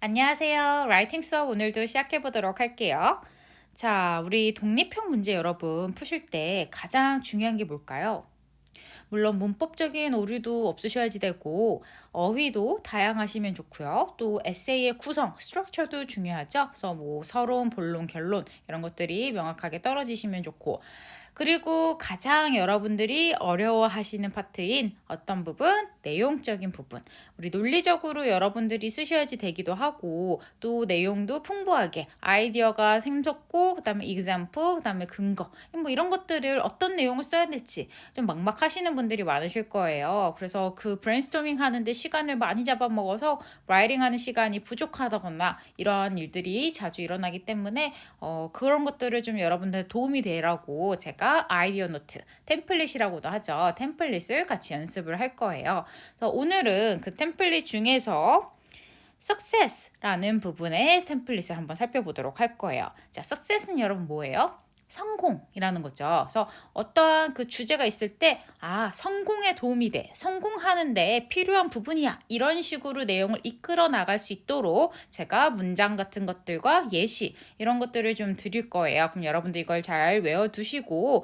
안녕하세요. 라이팅 수업 오늘도 시작해 보도록 할게요. 자, 우리 독립형 문제 여러분 푸실 때 가장 중요한 게 뭘까요? 물론 문법적인 오류도 없으셔야지 되고 어휘도 다양하시면 좋고요. 또 에세이의 구성, 스트럭처도 중요하죠. 그래서 뭐 서론, 본론, 결론 이런 것들이 명확하게 떨어지시면 좋고 그리고 가장 여러분들이 어려워하시는 파트인 어떤 부분? 내용적인 부분. 우리 논리적으로 여러분들이 쓰셔야지 되기도 하고 또 내용도 풍부하게 아이디어가 샘솟고 그다음에 example, 그다음에 근거 뭐 이런 것들을 어떤 내용을 써야 될지 좀 막막하시는 분들이 많으실 거예요. 그래서 그 브레인스토밍 하는데 시간을 많이 잡아먹어서 라이팅 하는 시간이 부족하다거나 이러한 일들이 자주 일어나기 때문에 그런 것들을 좀 여러분들 도움이 되라고 제가 아이디어 노트, 템플릿이라고도 하죠. 템플릿을 같이 연습을 할 거예요. 그래서 오늘은 그 템플릿 중에서 success라는 부분의 템플릿을 한번 살펴보도록 할 거예요. 자, success는 여러분 뭐예요? 성공이라는 거죠. 그래서 어떠한 그 주제가 있을 때, 성공에 도움이 돼. 성공하는데 필요한 부분이야. 이런 식으로 내용을 이끌어 나갈 수 있도록 제가 문장 같은 것들과 예시, 이런 것들을 좀 드릴 거예요. 그럼 여러분들 이걸 잘 외워두시고,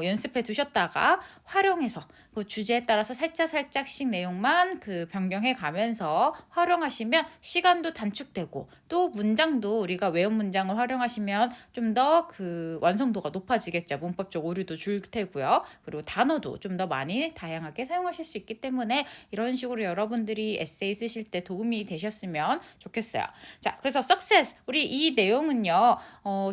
연습해 두셨다가 활용해서 그 주제에 따라서 살짝씩 내용만 그 변경해 가면서 활용하시면 시간도 단축되고 또 문장도 우리가 외운 문장을 활용하시면 좀 더 그 완성도가 높아지겠죠. 문법적 오류도 줄 테고요. 그리고 단어도 좀 더 많이 다양하게 사용하실 수 있기 때문에 이런 식으로 여러분들이 에세이 쓰실 때 도움이 되셨으면 좋겠어요. 자, 그래서 success 우리 이 내용은요.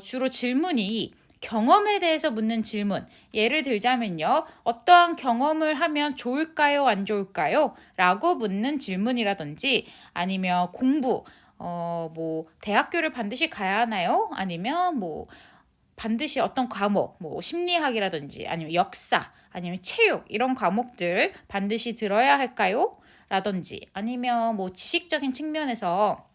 주로 질문이 경험에 대해서 묻는 질문. 예를 들자면요. 어떠한 경험을 하면 좋을까요? 안 좋을까요? 라고 묻는 질문이라든지 아니면 공부, 뭐 대학교를 반드시 가야 하나요? 아니면 뭐 반드시 어떤 과목, 뭐 심리학이라든지 아니면 역사, 아니면 체육 이런 과목들 반드시 들어야 할까요? 라든지 아니면 뭐 지식적인 측면에서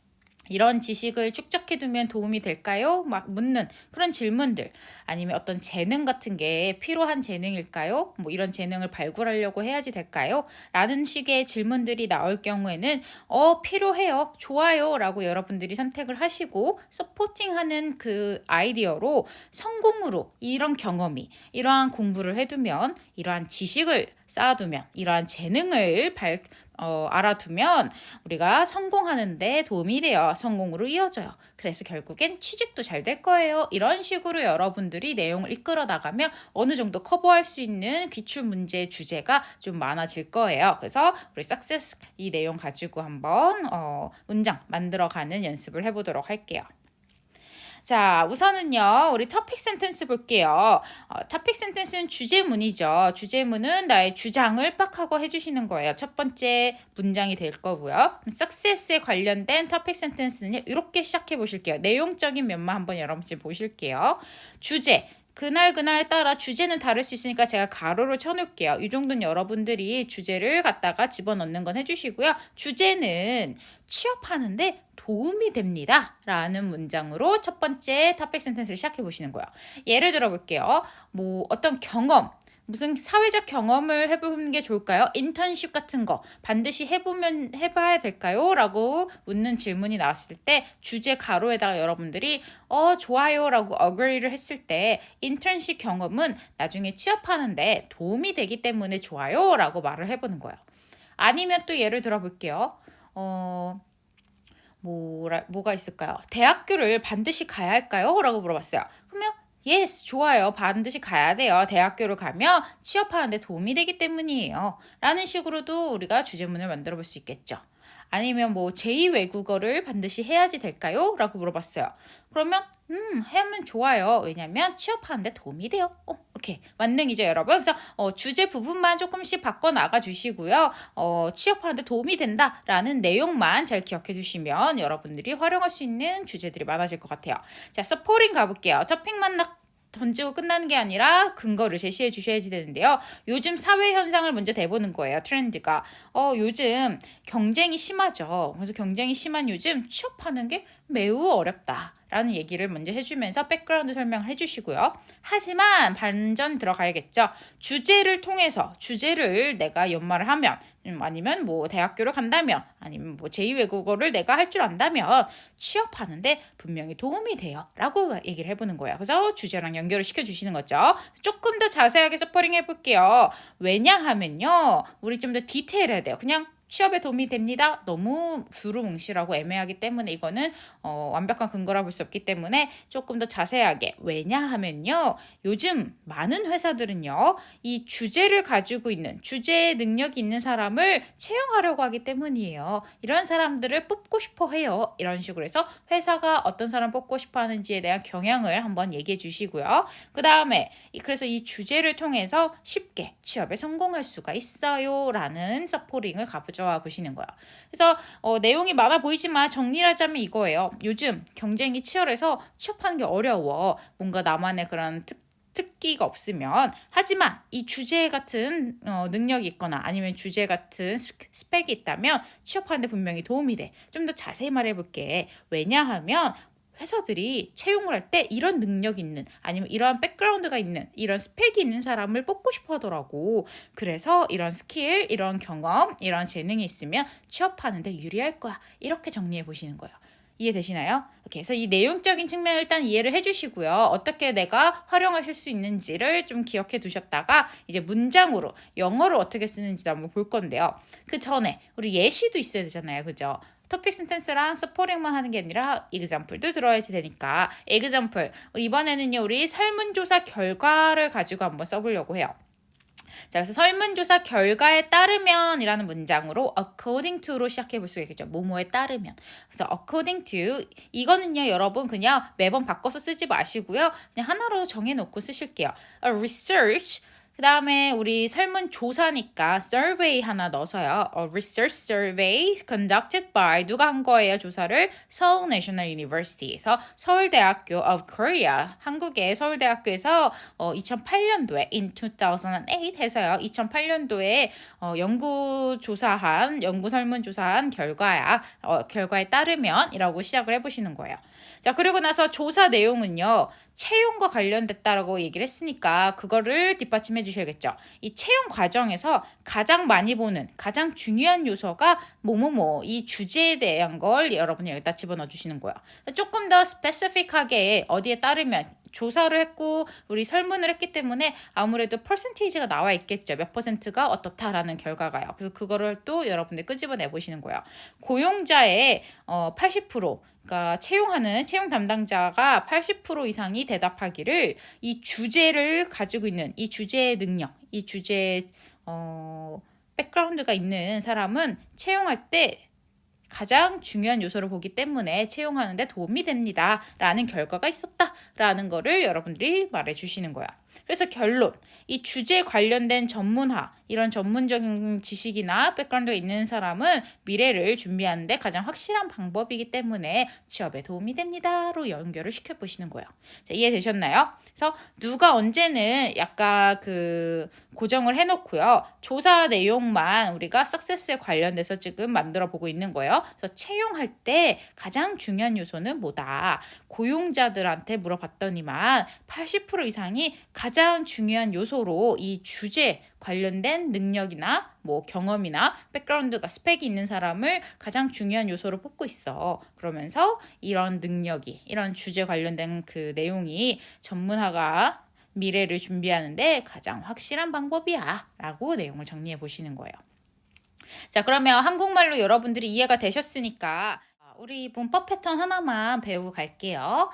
이런 지식을 축적해두면 도움이 될까요? 막 묻는 그런 질문들 아니면 어떤 재능 같은 게 필요한 재능일까요? 뭐 이런 재능을 발굴하려고 해야지 될까요? 라는 식의 질문들이 나올 경우에는 필요해요. 좋아요. 라고 여러분들이 선택을 하시고 서포팅하는 그 아이디어로 성공으로 이런 경험이 이러한 공부를 해두면 이러한 지식을 쌓아두면 이러한 재능을 알아두면 우리가 성공하는데 도움이 돼요. 성공으로 이어져요. 그래서 결국엔 취직도 잘 될 거예요. 이런 식으로 여러분들이 내용을 이끌어 나가면 어느 정도 커버할 수 있는 기출 문제 주제가 좀 많아질 거예요. 그래서 우리 success 이 내용 가지고 한번 문장 만들어가는 연습을 해보도록 할게요. 자, 우선은요, 우리 토픽 센텐스 볼게요. 토픽 센텐스는 주제문이죠. 주제문은 나의 주장을 빡 하고 해주시는 거예요. 첫 번째 문장이 될 거고요. success에 관련된 토픽 센텐스는요, 이렇게 시작해 보실게요. 내용적인 면만 한번 여러분들 보실게요. 주제. 그날 따라 주제는 다를 수 있으니까 제가 가로로 쳐놓을게요. 이 정도는 여러분들이 주제를 갖다가 집어넣는 건 해주시고요. 주제는 취업하는데 도움이 됩니다. 라는 문장으로 첫 번째 토픽 센텐스를 시작해 보시는 거예요. 예를 들어 볼게요. 뭐 어떤 경험, 무슨 사회적 경험을 해보는 게 좋을까요? 인턴십 같은 거 반드시 해봐야 될까요? 라고 묻는 질문이 나왔을 때 주제 가로에다가 여러분들이 좋아요 라고 agree를 했을 때 인턴십 경험은 나중에 취업하는데 도움이 되기 때문에 좋아요 라고 말을 해보는 거예요. 아니면 또 예를 들어 볼게요. 뭐가 있을까요? 대학교를 반드시 가야 할까요? 라고 물어봤어요. 그러면 yes, 좋아요. 반드시 가야 돼요. 대학교를 가면 취업하는데 도움이 되기 때문이에요. 라는 식으로도 우리가 주제문을 만들어 볼 수 있겠죠. 아니면 뭐 제2 외국어를 반드시 해야지 될까요? 라고 물어봤어요. 그러면 하면 좋아요. 왜냐면 취업하는데 도움이 돼요. 오케이. 만능이죠, 여러분. 그래서 주제 부분만 조금씩 바꿔 나가 주시고요. 취업하는데 도움이 된다라는 내용만 잘 기억해 주시면 여러분들이 활용할 수 있는 주제들이 많아질 것 같아요. 자, 서포링 가볼게요. 토픽만 던지고 끝나는 게 아니라 근거를 제시해 주셔야지 되는데요. 요즘 사회 현상을 먼저 대보는 거예요. 트렌드가. 요즘 경쟁이 심하죠. 그래서 경쟁이 심한 요즘 취업하는 게 매우 어렵다. 라는 얘기를 먼저 해주면서 백그라운드 설명을 해주시고요. 하지만 반전 들어가야겠죠. 주제를 통해서 주제를 내가 연말을 하면 아니면 뭐 대학교를 간다면 아니면 뭐 제2 외국어를 내가 할 줄 안다면 취업하는데 분명히 도움이 돼요 라고 얘기를 해보는 거예요. 그래서 주제랑 연결을 시켜주시는 거죠. 조금 더 자세하게 서퍼링 해볼게요. 왜냐하면요, 우리 좀 더 디테일해야 돼요. 그냥 취업에 도움이 됩니다. 너무 두루뭉실하고 애매하기 때문에 이거는 완벽한 근거라 볼 수 없기 때문에 조금 더 자세하게. 왜냐하면요, 요즘 많은 회사들은요, 이 주제를 가지고 있는, 주제의 능력이 있는 사람을 채용하려고 하기 때문이에요. 이런 사람들을 뽑고 싶어 해요. 이런 식으로 해서 회사가 어떤 사람 뽑고 싶어 하는지에 대한 경향을 한번 얘기해 주시고요. 그 다음에 그래서 이 주제를 통해서 쉽게 취업에 성공할 수가 있어요 라는 서포링을 가져와 보시는 거예요. 그래서 내용이 많아 보이지만 정리를 하자면 이거예요. 요즘 경쟁이 치열해서 취업하는 게 어려워. 뭔가 나만의 그런 특기가 없으면, 하지만 이 주제 같은 능력이 있거나 아니면 주제 같은 스펙이 있다면 취업하는데 분명히 도움이 돼. 좀 더 자세히 말해볼게. 왜냐하면 회사들이 채용을 할 때 이런 능력 있는 아니면 이러한 백그라운드가 있는 이런 스펙이 있는 사람을 뽑고 싶어 하더라고. 그래서 이런 스킬, 이런 경험, 이런 재능이 있으면 취업하는데 유리할 거야. 이렇게 정리해 보시는 거예요. 이해되시나요? 이렇게 해서 이 내용적인 측면을 일단 이해를 해주시고요. 어떻게 내가 활용하실 수 있는지를 좀 기억해 두셨다가 이제 문장으로 영어를 어떻게 쓰는지도 한번 볼 건데요. 그 전에 우리 예시도 있어야 되잖아요. 그죠? 토픽 센텐스랑 서포링만 하는 게 아니라 example도 들어야지 되니까 example. 이번에는요, 우리 설문조사 결과를 가지고 한번 써보려고 해요. 자, 그래서 설문조사 결과에 따르면이라는 문장으로 according to로 시작해 볼 수가 있겠죠. 뭐뭐에 따르면. 그래서 according to 이거는요, 여러분 그냥 매번 바꿔서 쓰지 마시고요. 그냥 하나로 정해놓고 쓰실게요. A research. 그 다음에 우리 설문조사니까 survey 하나 넣어서요. A research survey conducted by 누가 한 거예요? 조사를 Seoul National University에서 서울대학교 of Korea 한국의 서울대학교에서 2008년도에 in 2008 해서요. 2008년도에 연구 설문조사한 결과에 따르면이라고 시작을 해보시는 거예요. 자, 그리고 나서 조사 내용은요, 채용과 관련됐다라고 얘기를 했으니까 그거를 뒷받침해 주셔야겠죠. 이 채용 과정에서 가장 많이 보는 가장 중요한 요소가 뭐뭐뭐 이 주제에 대한 걸 여러분이 여기다 집어넣어 주시는 거예요. 조금 더 스페시픽하게 어디에 따르면 조사를 했고 우리 설문을 했기 때문에 아무래도 퍼센테이지가 나와 있겠죠. 몇 퍼센트가 어떻다라는 결과가요. 그래서 그거를 또 여러분들 끄집어내 보시는 거예요. 고용자의 80%, 그러니까 채용 담당자가 80% 이상이 대답하기를 이 주제를 가지고 있는 이 주제의 능력, 이 주제의 백그라운드가 있는 사람은 채용할 때 가장 중요한 요소를 보기 때문에 채용하는 데 도움이 됩니다. 라는 결과가 있었다라는 거를 여러분들이 말해주시는 거야. 그래서 결론, 이 주제에 관련된 전문화, 이런 전문적인 지식이나 백그라운드가 있는 사람은 미래를 준비하는데 가장 확실한 방법이기 때문에 취업에 도움이 됩니다로 연결을 시켜보시는 거예요. 자, 이해되셨나요? 그래서 누가 언제는 약간 고정을 해놓고요. 조사 내용만 우리가 석세스에 관련돼서 지금 만들어 보고 있는 거예요. 그래서 채용할 때 가장 중요한 요소는 뭐다? 고용자들한테 물어봤더니만 80% 이상이 가장 중요한 요소로 이 주제 관련된 능력이나 뭐 경험이나 백그라운드가 스펙이 있는 사람을 가장 중요한 요소로 뽑고 있어. 그러면서 이런 능력이, 이런 주제 관련된 그 내용이 전문화가 미래를 준비하는데 가장 확실한 방법이야 라고 내용을 정리해 보시는 거예요. 자, 그러면 한국말로 여러분들이 이해가 되셨으니까 우리 문법 패턴 하나만 배우고 갈게요.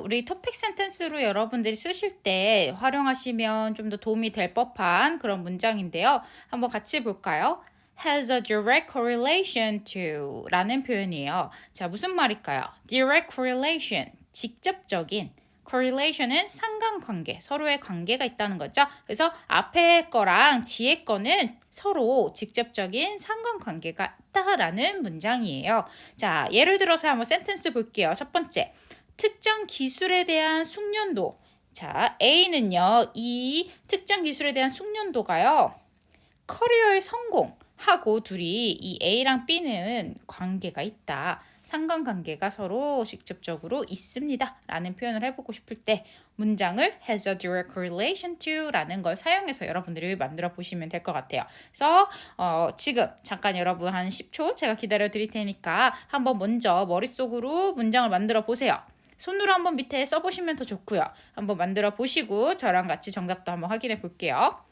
우리 토픽 센텐스로 여러분들이 쓰실 때 활용하시면 좀 더 도움이 될 법한 그런 문장인데요. 한번 같이 볼까요? has a direct correlation to 라는 표현이에요. 자, 무슨 말일까요? direct correlation, 직접적인. correlation은 상관관계, 서로의 관계가 있다는 거죠. 그래서 앞에 거랑 뒤에 거는 서로 직접적인 상관관계가 있다라는 문장이에요. 자, 예를 들어서 한번 센텐스 볼게요. 첫 번째, 특정 기술에 대한 숙련도. 자, A는요, 이 특정 기술에 대한 숙련도가요, 커리어의 성공, 하고 둘이 이 A랑 B는 관계가 있다. 상관관계가 서로 직접적으로 있습니다. 라는 표현을 해보고 싶을 때 문장을 has a direct correlation to 라는 걸 사용해서 여러분들이 만들어 보시면 될 것 같아요. 그래서 지금 잠깐 여러분 한 10초 제가 기다려 드릴 테니까 한번 먼저 머릿속으로 문장을 만들어 보세요. 손으로 한번 밑에 써보시면 더 좋고요. 한번 만들어 보시고 저랑 같이 정답도 한번 확인해 볼게요.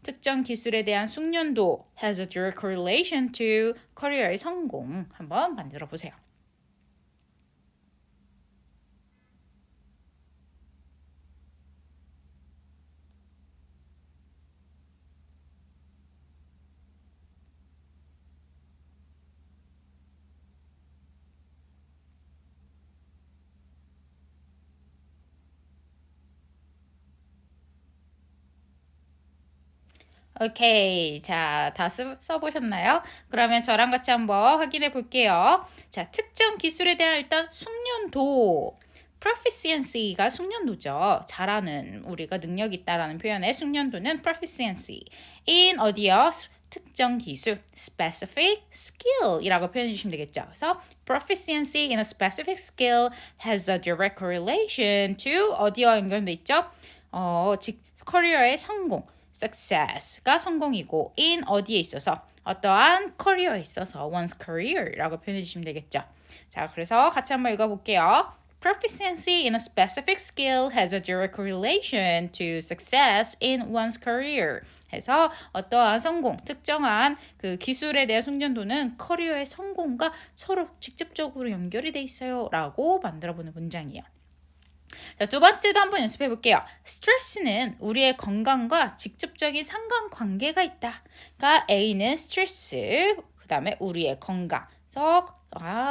특정 기술에 대한 숙련도 has a direct correlation to 커리어의 성공. 한번 만들어 보세요. 오케이. 자, 다 써보셨나요? 그러면 저랑 같이 한번 확인해 볼게요. 자, 특정 기술에 대한 일단 숙련도. proficiency가 숙련도죠. 잘하는, 우리가 능력이 있다라는 표현의 숙련도는 proficiency. in 어디요? 특정 기술, specific skill 이라고 표현해 주시면 되겠죠. 그래서 proficiency in a specific skill has a direct correlation to 어디와 연결돼 있죠? 커리어의 성공. success가 성공이고 in 어디에 있어서 어떠한 커리어에 있어서 one's career라고 표현해 주시면 되겠죠. 자, 그래서 같이 한번 읽어볼게요. Proficiency in a specific skill has a direct correlation to success in one's career. 해서 어떠한 성공, 특정한 그 기술에 대한 숙련도는 커리어의 성공과 서로 직접적으로 연결이 돼 있어요. 라고 만들어보는 문장이에요. 자, 두 번째도 한번 연습해 볼게요. 스트레스는 우리의 건강과 직접적인 상관관계가 있다. 그러니까 A는 스트레스, 그 다음에 우리의 건강. 그래서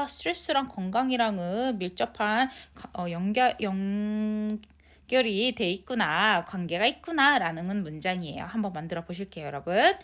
스트레스랑 건강이랑은 밀접한 연결이 돼 있구나, 관계가 있구나라는 문장이에요. 한번 만들어 보실게요, 여러분.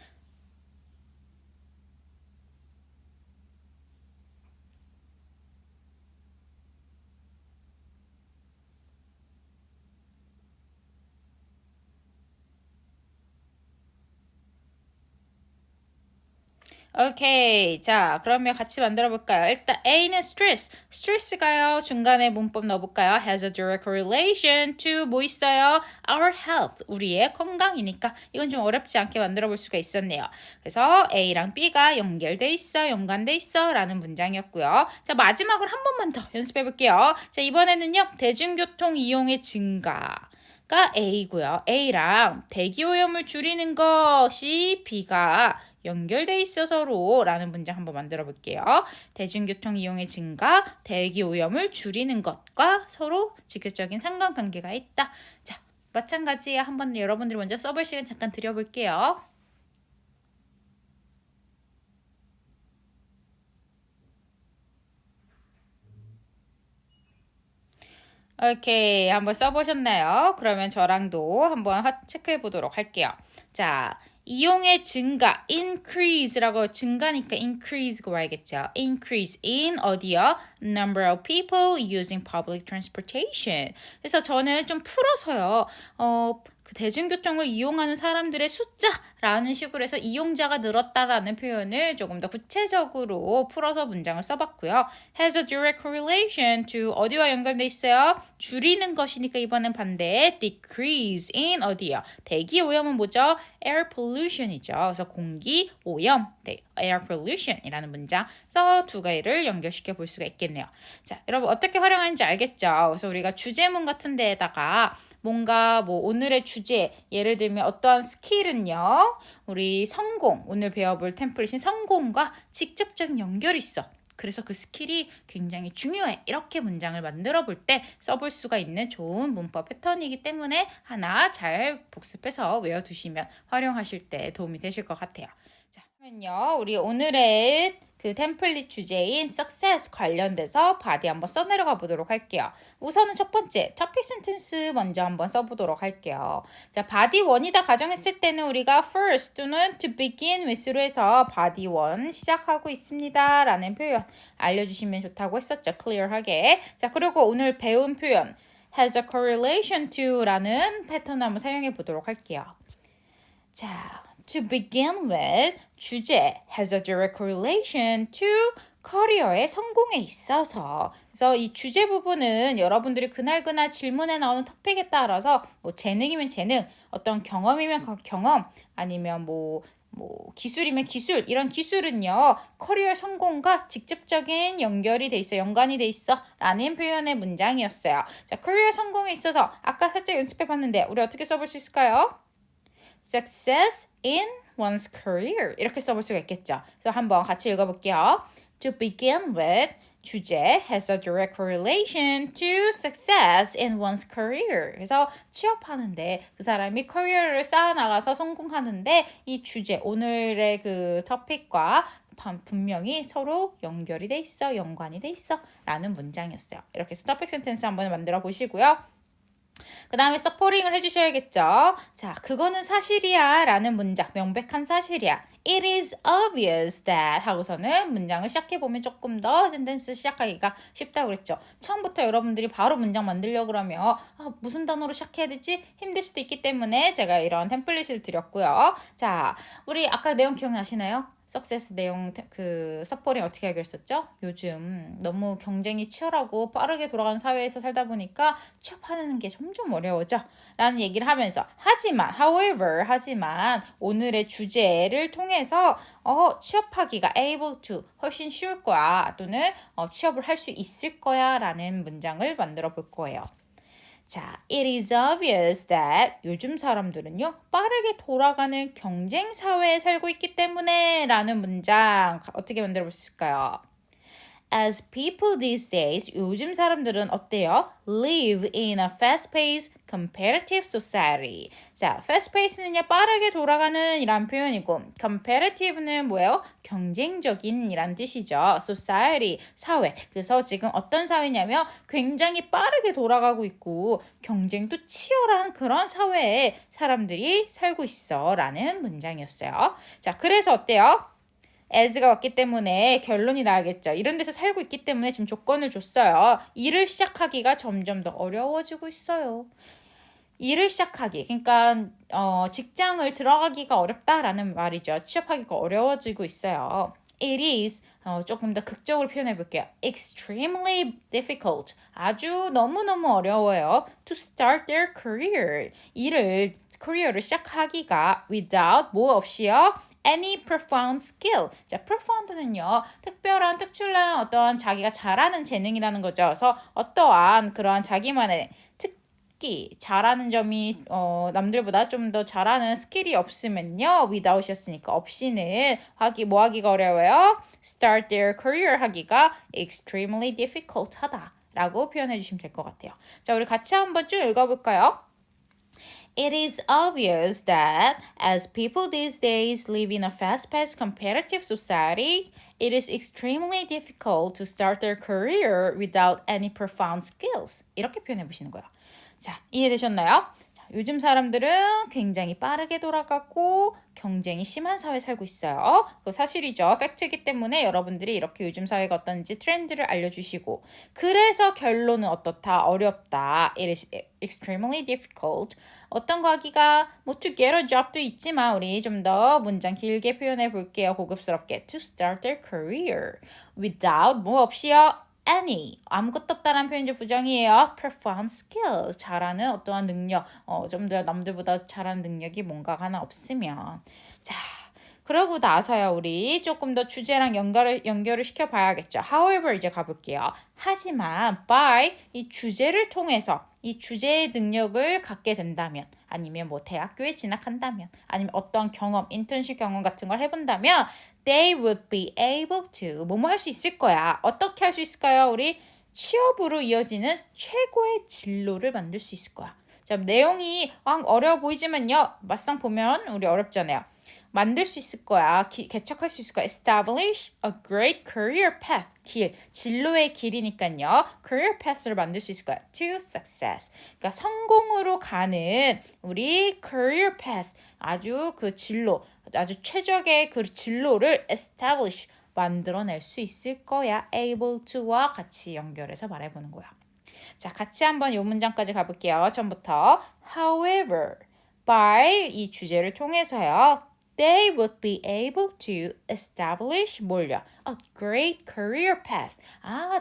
오케이. 자, 그러면 같이 만들어 볼까요? 일단 A는 stress. 스트레스가요. 중간에 문법 넣어볼까요? has a direct correlation to 뭐 있어요? our health. 우리의 건강이니까 이건 좀 어렵지 않게 만들어 볼 수가 있었네요. 그래서 A랑 B가 연결돼 있어, 연관돼 있어 라는 문장이었고요. 자, 마지막으로 한 번만 더 연습해 볼게요. 자, 이번에는요. 대중교통 이용의 증가. 가 A고요. A랑 대기오염을 줄이는 것이 B가 연결돼 있어서로 라는 문장 한번 만들어 볼게요. 대중교통 이용의 증가, 대기오염을 줄이는 것과 서로 직접적인 상관관계가 있다. 자, 마찬가지에 한번 여러분들이 먼저 써볼 시간 잠깐 드려볼게요. 오케이, 한번 써보셨나요? 그러면 저랑도 한번 체크해 보도록 할게요. 자, 이용의 증가, increase라고 증가니까 increase가 와야겠죠. increase in 어디요? number of people using public transportation. 그래서 저는 좀 풀어서요. 그 대중교통을 이용하는 사람들의 숫자라는 식으로 해서 이용자가 늘었다라는 표현을 조금 더 구체적으로 풀어서 문장을 써봤고요. has a direct correlation to 어디와 연결돼 있어요? 줄이는 것이니까 이번엔 반대 decrease in 어디요? 대기 오염은 뭐죠? air pollution이죠. 그래서 공기 오염, air pollution이라는 문장. 그래서 두 가지를 연결시켜 볼 수가 있겠네요. 자, 여러분 어떻게 활용하는지 알겠죠? 그래서 우리가 주제문 같은 데에다가 뭔가 뭐 오늘의 주제, 예를 들면 어떠한 스킬은요, 우리 성공, 오늘 배워볼 템플릿인 성공과 직접적인 연결이 있어. 그래서 그 스킬이 굉장히 중요해. 이렇게 문장을 만들어 볼 때 써볼 수가 있는 좋은 문법 패턴이기 때문에 하나 잘 복습해서 외워두시면 활용하실 때 도움이 되실 것 같아요. 자, 그러면요, 우리 오늘의 그 템플릿 주제인 success 관련돼서 바디 한번 써내려가 보도록 할게요. 우선은 첫 번째 topic sentence 먼저 한번 써보도록 할게요. 자, body 1이다 가정했을 때는 우리가 first 또는 to begin with로 해서 body 1 시작하고 있습니다 라는 표현 알려주시면 좋다고 했었죠. clear하게. 자, 그리고 오늘 배운 표현 has a correlation to 라는 패턴 한번 사용해 보도록 할게요. 자, To begin with, 주제 has a direct correlation to 커리어의 성공에 있어서. 그래서 이 주제 부분은 여러분들이 그날그날 질문에 나오는 토픽에 따라서 뭐 재능이면 재능, 어떤 경험이면 경험, 아니면 뭐 기술이면 기술, 이런 기술은요 커리어 성공과 직접적인 연결이 돼 있어, 연관이 돼 있어 라는 표현의 문장이었어요. 자, 커리어 성공에 있어서 아까 살짝 연습해 봤는데 우리 어떻게 써볼 수 있을까요? Success in one's career, 이렇게 써볼 수가 있겠죠. 그래서 한번 같이 읽어볼게요. To begin with, 주제 has a direct correlation to success in one's career. 그래서 취업하는데 그 사람이 커리어를 쌓아나가서 성공하는데 이 주제, 오늘의 그 토픽과 분명히 서로 연결이 돼 있어, 연관이 돼 있어 라는 문장이었어요. 이렇게 해서 토픽 센텐스 한번 만들어 보시고요. 그 다음에 서포링을 해주셔야겠죠. 자, 그거는 사실이야 라는 문장, 명백한 사실이야. It is obvious that 하고서는 문장을 시작해보면 조금 더 센텐스 시작하기가 쉽다고 그랬죠. 처음부터 여러분들이 바로 문장 만들려고 그러면 무슨 단어로 시작해야 되지? 힘들 수도 있기 때문에 제가 이런 템플릿을 드렸고요. 자, 우리 아까 내용 기억나시나요? 석세스 내용 그 서포링 어떻게 하기로 했었죠? 요즘 너무 경쟁이 치열하고 빠르게 돌아가는 사회에서 살다 보니까 취업하는 게 점점 어려워져 라는 얘기를 하면서 하지만 오늘의 주제를 통해서 취업하기가 able to 훨씬 쉬울 거야 또는 취업을 할 수 있을 거야 라는 문장을 만들어 볼 거예요. 자, it is obvious that 요즘 사람들은요 빠르게 돌아가는 경쟁 사회에 살고 있기 때문에 라는 문장 어떻게 만들어 볼 수 있을까요? As people these days, 요즘 사람들은 어때요? Live in a fast-paced, competitive society. 자, fast-paced는요, 빠르게 돌아가는 이란 표현이고, competitive는 뭐예요? 경쟁적인 이란 뜻이죠. Society, 사회. 그래서 지금 어떤 사회냐면 굉장히 빠르게 돌아가고 있고, 경쟁도 치열한 그런 사회에 사람들이 살고 있어. 라는 문장이었어요. 자, 그래서 어때요? as가 왔기 때문에 결론이 나야겠죠. 이런 데서 살고 있기 때문에 지금 조건을 줬어요. 일을 시작하기가 점점 더 어려워지고 있어요. 일을 시작하기, 그러니까 직장을 들어가기가 어렵다라는 말이죠. 취업하기가 어려워지고 있어요. It is 조금 더 극적으로 표현해 볼게요. Extremely difficult. 아주 너무너무 어려워요. To start their career. 커리어를 시작하기가 without 뭐 없이요. Any profound skill. 자, profound는요. 특별한, 특출난 어떤 자기가 잘하는 재능이라는 거죠. 그래서 어떠한 그런 자기만의 특기, 잘하는 점이 남들보다 좀 더 잘하는 스킬이 없으면요. without이었으니까 없이는 하기가 어려워요. Start their career 하기가 extremely difficult 하다 라고 표현해 주시면 될 것 같아요. 자, 우리 같이 한번 쭉 읽어볼까요? It is obvious that as people these days live in a fast-paced competitive society, it is extremely difficult to start their career without any profound skills. 이렇게 표현해 보시는 거예요. 자, 이해되셨나요? 요즘 사람들은 굉장히 빠르게 돌아가고 경쟁이 심한 사회에 살고 있어요. 그거 사실이죠. 팩트이기 때문에 여러분들이 이렇게 요즘 사회가 어떤지 트렌드를 알려주시고 그래서 결론은 어떻다? 어렵다. It is extremely difficult. 어떤 거 하기가 to get a job도 있지만 우리 좀 더 문장 길게 표현해 볼게요. 고급스럽게. To start their career without 뭐 없이요. any 아무것도 없다라는 표현이 부정이에요. profound skills 잘하는 어떠한 능력 좀 더 남들보다 잘하는 능력이 뭔가가 하나 없으면 자 그러고 나서야 우리 조금 더 주제랑 연결을 시켜봐야겠죠. However 이제 가볼게요. 하지만 by 이 주제를 통해서 이 주제의 능력을 갖게 된다면 아니면 뭐 대학교에 진학한다면 아니면 어떤 경험, 인턴십 경험 같은 걸 해본다면 they would be able to 뭐뭐 할 수 있을 거야. 어떻게 할 수 있을까요? 우리 취업으로 이어지는 최고의 진로를 만들 수 있을 거야. 자, 내용이 어려워 보이지만요. 막상 보면 우리 어렵잖아요. 만들 수 있을 거야. 개척할 수 있을 거야. Establish a great career path. 진로의 길이니까요. career path를 만들 수 있을 거야. To success. 그러니까 성공으로 가는 우리 career path. 아주 그 진로, 아주 최적의 그 진로를 establish. 만들어낼 수 있을 거야. able to와 같이 연결해서 말해보는 거야. 자, 같이 한번 이 문장까지 가볼게요. 처음부터. However, by 이 주제를 통해서요. they would be able to establish 뭘요? A great career path.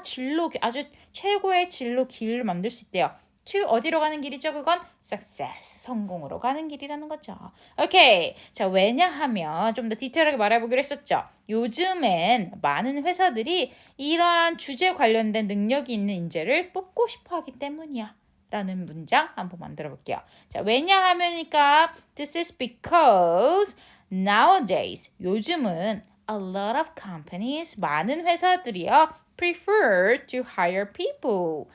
진로, 아주 최고의 진로 길을 만들 수 있대요. to 어디로 가는 길이죠? 그건 success, 성공으로 가는 길이라는 거죠. 오케이. 자, 왜냐하면 좀 더 디테일하게 말해보기로 했었죠. 요즘엔 많은 회사들이 이러한 주제 관련된 능력이 있는 인재를 뽑고 싶어 하기 때문이야. 라는 문장 한번 만들어 볼게요. 자, 왜냐하면이니까 this is because nowadays 요즘은 a lot of companies 많은 회사들이요 prefer to hire people.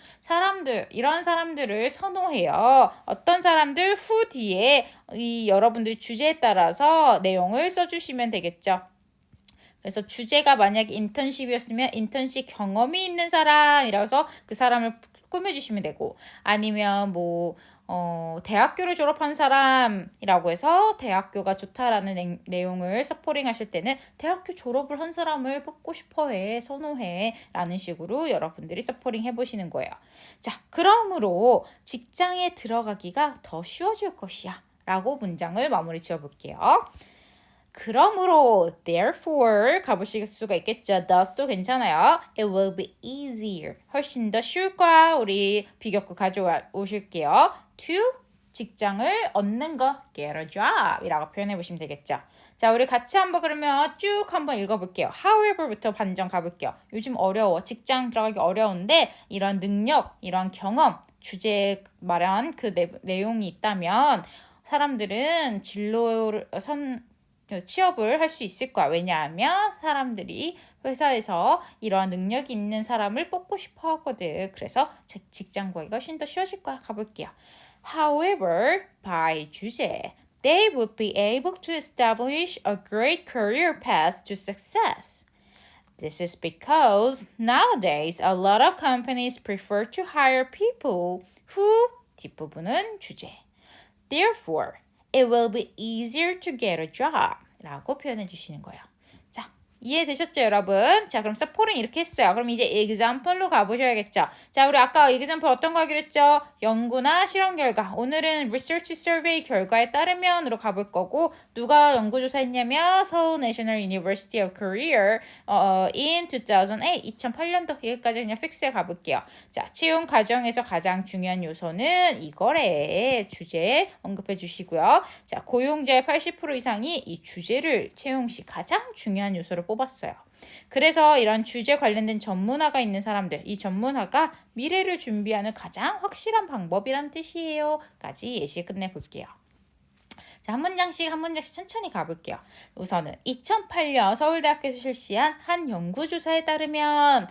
이런 사람들을 선호해요. 어떤 사람들 후 뒤에 이 여러분들이 주제에 따라서 내용을 써주시면 되겠죠. 그래서 주제가 만약에 인턴십이었으면 인턴십 경험이 있는 사람이라고 해서 그 사람을 꾸며주시면 되고 아니면 대학교를 졸업한 사람이라고 해서 대학교가 좋다라는 내용을 서포링 하실 때는 대학교 졸업을 한 사람을 뽑고 싶어해, 선호해 라는 식으로 여러분들이 서포링 해보시는 거예요. 자, 그러므로 직장에 들어가기가 더 쉬워질 것이야 라고 문장을 마무리 지어볼게요. 그러므로 therefore 가보실 수가 있겠죠. thus도 괜찮아요. It will be easier. 훨씬 더 쉬울 거야. 우리 비교구 가져오실게요. to 직장을 얻는 거 get a job 이라고 표현해 보시면 되겠죠. 자, 우리 같이 한번 그러면 쭉 한번 읽어볼게요. however부터 반전 가볼게요. 요즘 어려워. 직장 들어가기 어려운데 이런 능력, 이런 경험, 주제에 말한 그 내용이 있다면 사람들은 취업을 할 수 있을 거야. 왜냐하면 사람들이 회사에서 이러한 능력이 있는 사람을 뽑고 싶어 하거든. 그래서 직장 구하기가 훨씬 더 쉬워질 거야. 가볼게요. However, by 주제, they would be able to establish a great career path to success. This is because nowadays a lot of companies prefer to hire people who 뒷부분은 주제. Therefore, it will be easier to get a job 라고 표현해 주시는 거예요. 자, 이해되셨죠, 여러분? 자, 그럼 서포링 이렇게 했어요. 그럼 이제 example로 가보셔야겠죠. 자, 우리 아까 example 어떤 거 하기로 했죠? 연구나 실험 결과. 오늘은 research survey 결과에 따르면으로 가볼 거고 누가 연구조사 했냐면 서울 National University of Korea in 2008, 2008년도 여기까지 그냥 픽스해 가볼게요. 자, 채용 과정에서 가장 중요한 요소는 이거래. 주제 언급해 주시고요. 자, 고용자의 80% 이상이 이 주제를 채용 시 가장 중요한 요소로 뽑았어요. 그래서 이런 주제 관련된 전문화가 있는 사람들, 이 전문화가 미래를 준비하는 가장 확실한 방법이란 뜻이에요. 까지 예시 끝내볼게요. 자, 한 문장씩 천천히 가볼게요. 우선은 2008년 서울대학교에서 실시한 한 연구조사에 따르면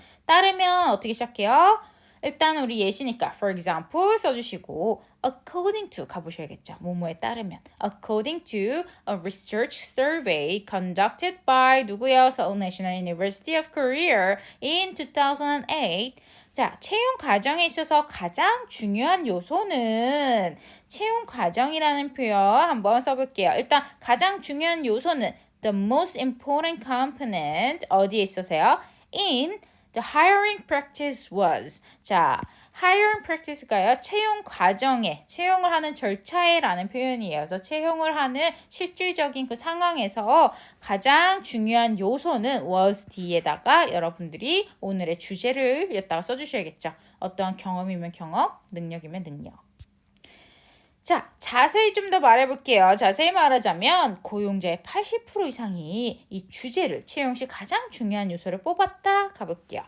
어떻게 시작해요? 일단 우리 예시니까 for example 써주시고 according to 가보셔야겠죠. 뭐뭐에 따르면 according to a research survey conducted by 누구요? Seoul National University of Korea in 2008. 자, 채용 과정에 있어서 가장 중요한 요소는 채용 과정이라는 표현 한번 써볼게요. 일단 가장 중요한 요소는 the most important component 어디에 있어서요? in the hiring practice was. 자, hiring practice가요. 채용 과정에, 채용을 하는 절차에 라는 표현이에요. 그래서 채용을 하는 실질적인 그 상황에서 가장 중요한 요소는 was 뒤에다가 여러분들이 오늘의 주제를 여기다가 써주셔야겠죠. 어떠한 경험이면 경험, 능력이면 능력. 자, 자세히 좀 더 말해볼게요. 자세히 말하자면 고용자의 80% 이상이 이 주제를 채용 시 가장 중요한 요소를 뽑았다 가볼게요.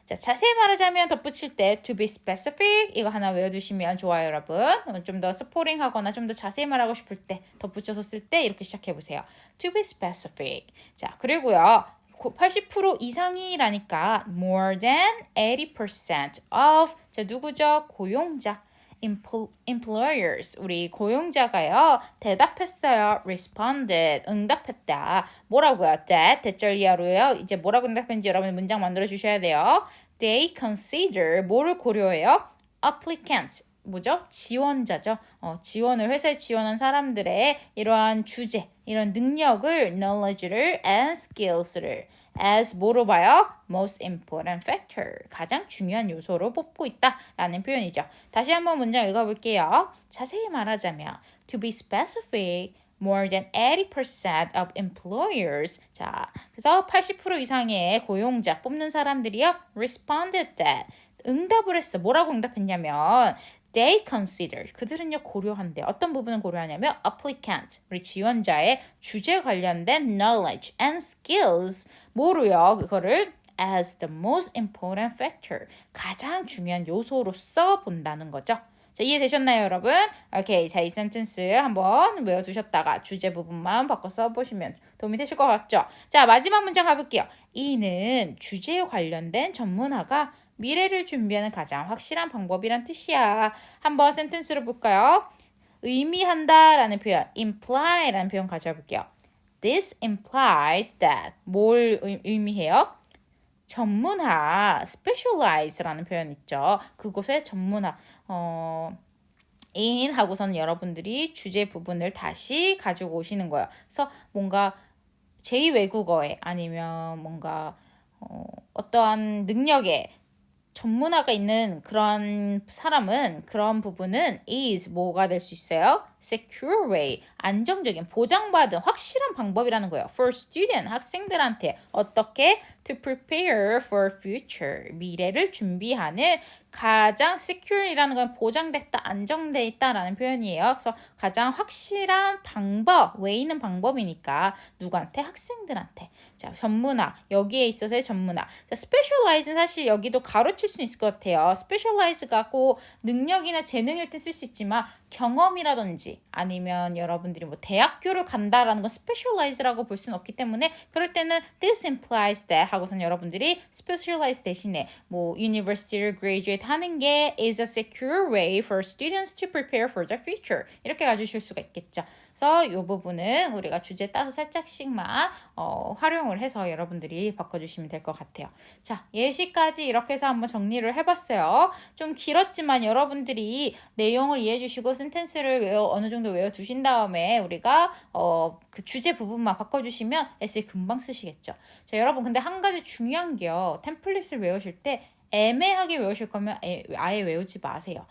자, 자세히 말하자면 덧붙일 때 to be specific 이거 하나 외워두시면 좋아요, 여러분. 좀 더 스포링 하거나 좀 더 자세히 말하고 싶을 때 덧붙여서 쓸 때 이렇게 시작해보세요. to be specific. 자, 그리고요. 80% 이상이라니까 more than 80% of 자, 누구죠? 고용자. employers 우리 고용자가요 대답했어요. responded 응답했다. 뭐라고요? that 대절 이하로요. 이제 뭐라고 응답했는지 여러분 문장 만들어 주셔야 돼요. They consider 뭐를 고려해요? applicant 뭐죠? 지원자죠. 지원을 회사에 지원한 사람들의 이러한 주제, 이런 능력을, knowledge를 and skills를 as 뭐로 봐요? most important factor 가장 중요한 요소로 뽑고 있다라는 표현이죠. 다시 한번 문장 읽어볼게요. 자세히 말하자면 to be specific More than 80% of employers. 자, 그래서 80% 이상의 고용자 뽑는 사람들이요. Responded that. 응답을 했어. 뭐라고 응답했냐면 They consider. 그들은요 고려한대. 어떤 부분을 고려하냐면 applicant. 우리 지원자의 주제 관련된 knowledge and skills. 뭐로요? 그거를 as the most important factor. 가장 중요한 요소로서 본다는 거죠. 자, 이해되셨나요, 여러분? 오케이. 자, 이 센텐스 한번 외워두셨다가 주제 부분만 바꿔 써보시면 도움이 되실 것 같죠? 자, 마지막 문장 가볼게요. 이는 주제에 관련된 전문화가 미래를 준비하는 가장 확실한 방법이란 뜻이야. 한번 센텐스로 볼까요? 의미한다라는 표현, imply라는 표현 가져와 볼게요. This implies that. 뭘 의미해요? 전문화, specialize라는 표현 있죠. 그곳의 전문화, in 하고서는 여러분들이 주제 부분을 다시 가지고 오시는 거예요. 그래서 뭔가 제2외국어에 아니면 뭔가 어떠한 능력에 전문화가 있는 그런 사람은 그런 부분은 is 뭐가 될 수 있어요? secure way, 안정적인, 보장받은 확실한 방법이라는 거예요. For student, 학생들한테 어떻게 to prepare for future, 미래를 준비하는 가장 secure이라는 건 보장됐다, 안정돼 있다라는 표현이에요. 그래서 가장 확실한 방법, way는 방법이니까 누구한테? 학생들한테. 자, 전문화, 여기에 있어서의 전문화. 자, specialize는 사실 여기도 가로칠 수 있을 것 같아요. specialize가 꼭 능력이나 재능일 때 쓸 수 있지만 경험이라든지 아니면 여러분들이 뭐 대학교를 간다라는 건 specialize라고 볼 수는 없기 때문에 그럴 때는 this implies that 하고선 여러분들이 specialize 대신에 뭐 university를 graduate 하는 게 is a secure way for students to prepare for the future 이렇게 가주실 수가 있겠죠. 그래서 이 부분은 우리가 주제 따서 살짝씩만 활용을 해서 여러분들이 바꿔주시면 될 것 같아요. 자, 예시까지 이렇게 해서 한번 정리를 해봤어요. 좀 길었지만 여러분들이 내용을 이해해 주시고 센텐스를 어느 정도 외워두신 다음에 우리가 그 주제 부분만 바꿔주시면 에세이 금방 쓰시겠죠. 자, 여러분 근데 한 가지 중요한 게요. 템플릿을 외우실 때 애매하게 외우실 거면 아예 외우지 마세요.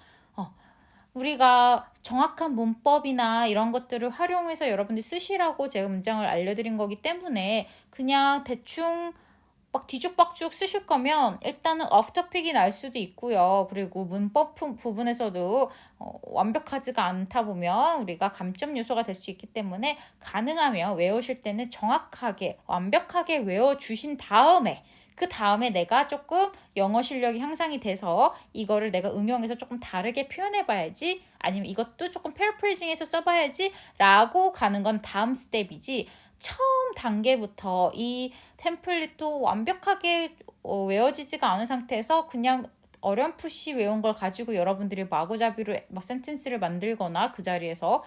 우리가 정확한 문법이나 이런 것들을 활용해서 여러분들이 쓰시라고 제가 문장을 알려드린 거기 때문에 그냥 대충 막 뒤죽박죽 쓰실 거면 일단은 off-topic이 날 수도 있고요. 그리고 문법 부분에서도 완벽하지가 않다 보면 우리가 감점 요소가 될 수 있기 때문에 가능하면 외우실 때는 정확하게 완벽하게 외워주신 다음에 그 다음에 내가 조금 영어 실력이 향상이 돼서 이거를 내가 응용해서 조금 다르게 표현해봐야지 아니면 이것도 조금 패러프레이징해서 써봐야지 라고 가는 건 다음 스텝이지 처음 단계부터 이 템플릿도 완벽하게 외워지지가 않은 상태에서 그냥 어렴풋이 외운 걸 가지고 여러분들이 마구잡이로 막 센텐스를 만들거나 그 자리에서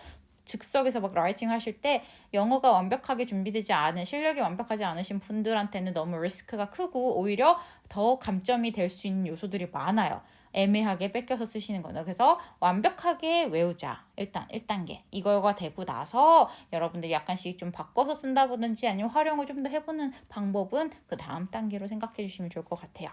즉석에서 막 라이팅 하실 때 영어가 완벽하게 준비되지 않은 실력이 완벽하지 않으신 분들한테는 너무 리스크가 크고 오히려 더 감점이 될 수 있는 요소들이 많아요. 애매하게 뺏겨서 쓰시는 거는. 그래서 완벽하게 외우자. 일단 1단계. 이거가 되고 나서 여러분들이 약간씩 좀 바꿔서 쓴다든지 아니면 활용을 좀 더 해보는 방법은 그 다음 단계로 생각해 주시면 좋을 것 같아요.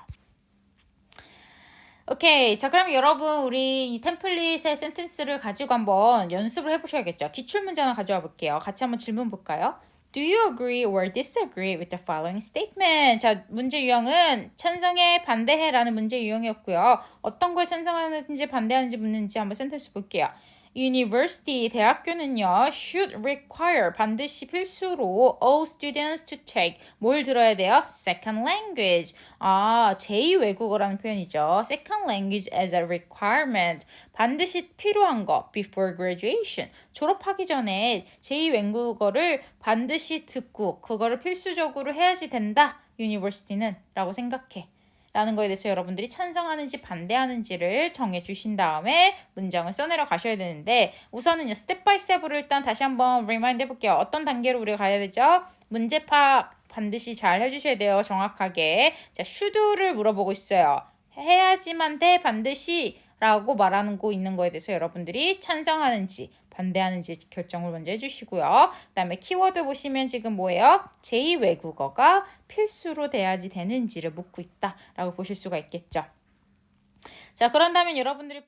오케이. 자, 그럼 여러분, 우리 이 템플릿의 센텐스를 가지고 한번 연습을 해보셔야겠죠. 기출문제 하나 가져와 볼게요. 같이 한번 질문 볼까요? Do you agree or disagree with the following statement? 자, 문제 유형은 찬성해, 반대해 라는 문제 유형이었고요. 어떤 거에 찬성하는지 반대하는지 묻는지 한번 센텐스 볼게요. University, 대학교는요, should require, 반드시 필수로 all students to take, 뭘 들어야 돼요? Second language. 제2외국어라는 표현이죠. Second language as a requirement. 반드시 필요한 거, before graduation. 졸업하기 전에 제2외국어를 반드시 듣고, 그거를 필수적으로 해야지 된다. university는 라고 생각해. 라는 거에 대해서 여러분들이 찬성하는지 반대하는지를 정해주신 다음에 문장을 써내려 가셔야 되는데 우선은요 스텝 바이 스텝으로 일단 다시 한번 리마인드 해볼게요. 어떤 단계로 우리가 가야 되죠? 문제 파악 반드시 잘 해주셔야 돼요. 정확하게. 자, should를 물어보고 있어요. 해야지만 돼 반드시 라고 말하는 거 있는 거에 대해서 여러분들이 찬성하는지 반대하는지 결정을 먼저 해주시고요. 그 다음에 키워드 보시면 지금 뭐예요? 제2외국어가 필수로 돼야지 되는지를 묻고 있다라고 보실 수가 있겠죠. 자, 그런다면 여러분들이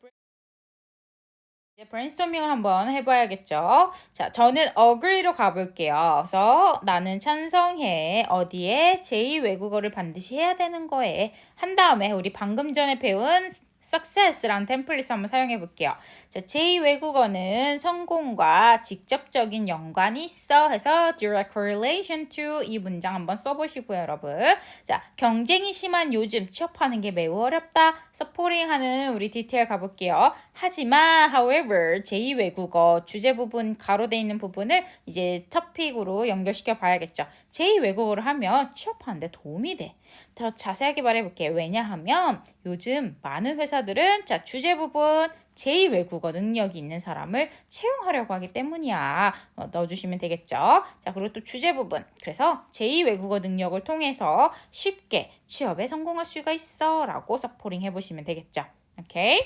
이제 브레인스토밍을 한번 해봐야겠죠. 자, 저는 agree로 가볼게요. 그래서 나는 찬성해. 어디에? 제2외국어를 반드시 해야 되는 거에. 한 다음에 우리 방금 전에 배운 success라는 템플릿을 한번 사용해 볼게요. 자, 제2외국어는 성공과 직접적인 연관이 있어 해서 direct correlation to 이 문장 한번 써보시고요, 여러분. 자, 경쟁이 심한 요즘 취업하는 게 매우 어렵다. 서포링하는 우리 디테일 가볼게요. 하지만 however 제2외국어 주제 부분 가로돼 있는 부분을 이제 토픽으로 연결시켜 봐야겠죠. 제2외국어를 하면 취업하는데 도움이 돼. 더 자세하게 말해볼게요. 왜냐하면 요즘 많은 회사들은 자 주제 부분 제2외국어 능력이 있는 사람을 채용하려고 하기 때문이야. 넣어주시면 되겠죠. 자, 그리고 또 주제 부분. 그래서 제2외국어 능력을 통해서 쉽게 취업에 성공할 수가 있어 라고 서포링 해보시면 되겠죠. 오케이?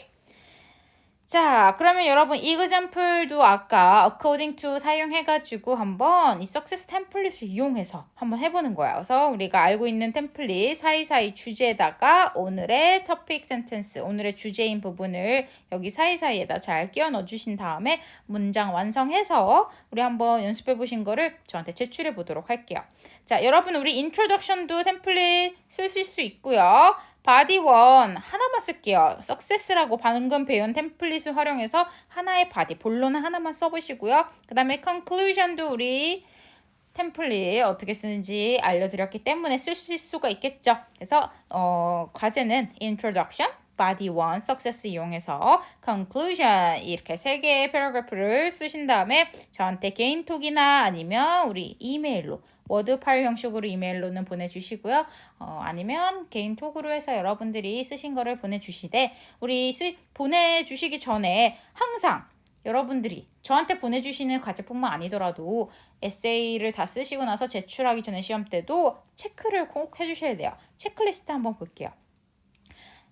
자, 그러면 여러분 이 example도 아까 according to 사용해가지고 한번 이 success 템플릿을 이용해서 한번 해보는 거야. 그래서 우리가 알고 있는 템플릿 사이사이 주제에다가 오늘의 topic sentence, 오늘의 주제인 부분을 여기 사이사이에다 잘 끼워 넣어주신 다음에 문장 완성해서 우리 한번 연습해 보신 거를 저한테 제출해 보도록 할게요. 자, 여러분 우리 introduction도 템플릿 쓰실 수 있고요. 바디 원 하나만 쓸게요. success라고 방금 배운 템플릿을 활용해서 하나의 바디, 본론은 하나만 써보시고요. 그 다음에 conclusion도 우리 템플릿 어떻게 쓰는지 알려드렸기 때문에 쓰실 수가 있겠죠. 그래서 과제는 introduction, body one, success 이용해서 conclusion 이렇게 세 개의 패러그래프를 쓰신 다음에 저한테 개인톡이나 아니면 우리 이메일로 워드 파일 형식으로 이메일로는 보내주시고요. 아니면 개인톡으로 해서 여러분들이 쓰신 거를 보내주시되 우리 보내주시기 전에 항상 여러분들이 저한테 보내주시는 과제뿐만 아니더라도 에세이를 다 쓰시고 나서 제출하기 전에 시험 때도 체크를 꼭 해주셔야 돼요. 체크리스트 한번 볼게요.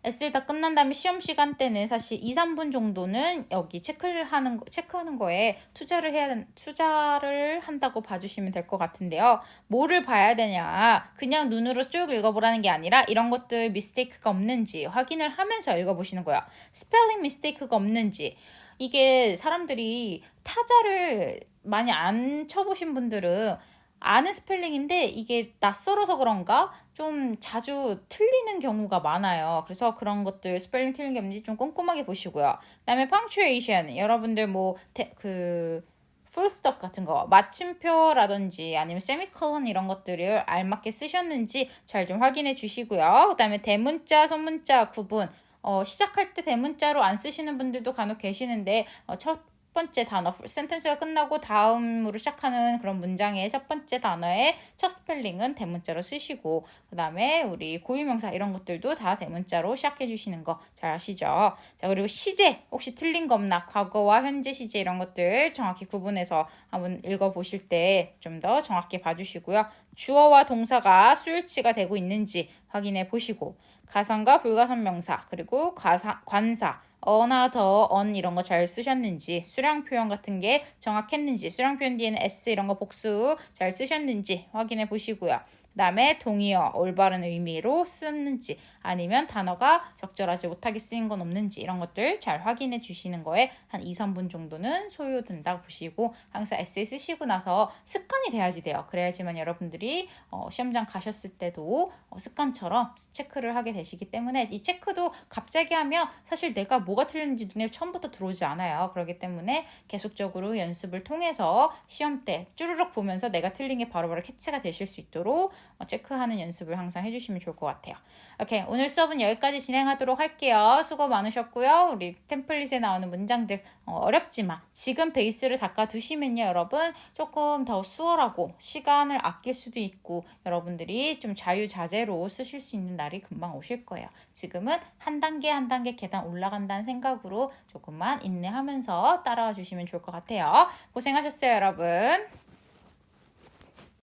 에세이 다 끝난 다음에 시험 시간 때는 사실 2, 3분 정도는 여기 체크하는 거에 투자를 한다고 봐주시면 될 것 같은데요. 뭐를 봐야 되냐? 그냥 눈으로 쭉 읽어보라는 게 아니라 이런 것들 미스테이크가 없는지 확인을 하면서 읽어보시는 거예요. 스펠링 미스테이크가 없는지. 이게 사람들이 타자를 많이 안 쳐보신 분들은 아는 스펠링인데 이게 낯설어서 그런가 좀 자주 틀리는 경우가 많아요. 그래서 그런 것들 스펠링 틀린 게 없는지 좀 꼼꼼하게 보시고요. 그다음에 punctuation 여러분들 뭐 풀스톱 같은 거 마침표라든지 아니면 세미콜론 이런 것들을 알맞게 쓰셨는지 잘 좀 확인해 주시고요. 그다음에 대문자, 소문자 구분 시작할 때 대문자로 안 쓰시는 분들도 간혹 계시는데 첫 번째 단어 센텐스가 끝나고 다음으로 시작하는 그런 문장의 첫 번째 단어의 첫 스펠링은 대문자로 쓰시고 그 다음에 우리 고유명사 이런 것들도 다 대문자로 시작해 주시는 거 잘 아시죠? 자, 그리고 시제 혹시 틀린 거 없나 과거와 현재 시제 이런 것들 정확히 구분해서 한번 읽어보실 때 좀 더 정확히 봐주시고요. 주어와 동사가 수일치가 되고 있는지 확인해 보시고 가상과 불가산명사 그리고 관사 어나 더, 언 이런 거 잘 쓰셨는지 수량 표현 같은 게 정확했는지 수량 표현 뒤에는 s 이런 거 복수 잘 쓰셨는지 확인해 보시고요. 그 다음에 동의어 올바른 의미로 쓰는지 아니면 단어가 적절하지 못하게 쓰인 건 없는지 이런 것들 잘 확인해 주시는 거에 한 2, 3분 정도는 소요된다고 보시고 항상 에세이 쓰시고 나서 습관이 돼야지 돼요. 그래야지만 여러분들이 시험장 가셨을 때도 습관처럼 체크를 하게 되시기 때문에 이 체크도 갑자기 하면 사실 내가 뭐가 틀렸는지 눈에 처음부터 들어오지 않아요. 그렇기 때문에 계속적으로 연습을 통해서 시험 때 쭈르륵 보면서 내가 틀린 게 바로바로 캐치가 되실 수 있도록 체크하는 연습을 항상 해주시면 좋을 것 같아요. 오케이, 오늘 수업은 여기까지 진행하도록 할게요. 수고 많으셨고요. 우리 템플릿에 나오는 문장들 어렵지만 지금 베이스를 닦아두시면요. 여러분 조금 더 수월하고 시간을 아낄 수도 있고 여러분들이 좀 자유자재로 쓰실 수 있는 날이 금방 오실 거예요. 지금은 한 단계 한 단계 계단 올라간다는 생각으로 조금만 인내하면서 따라와 주시면 좋을 것 같아요. 고생하셨어요, 여러분.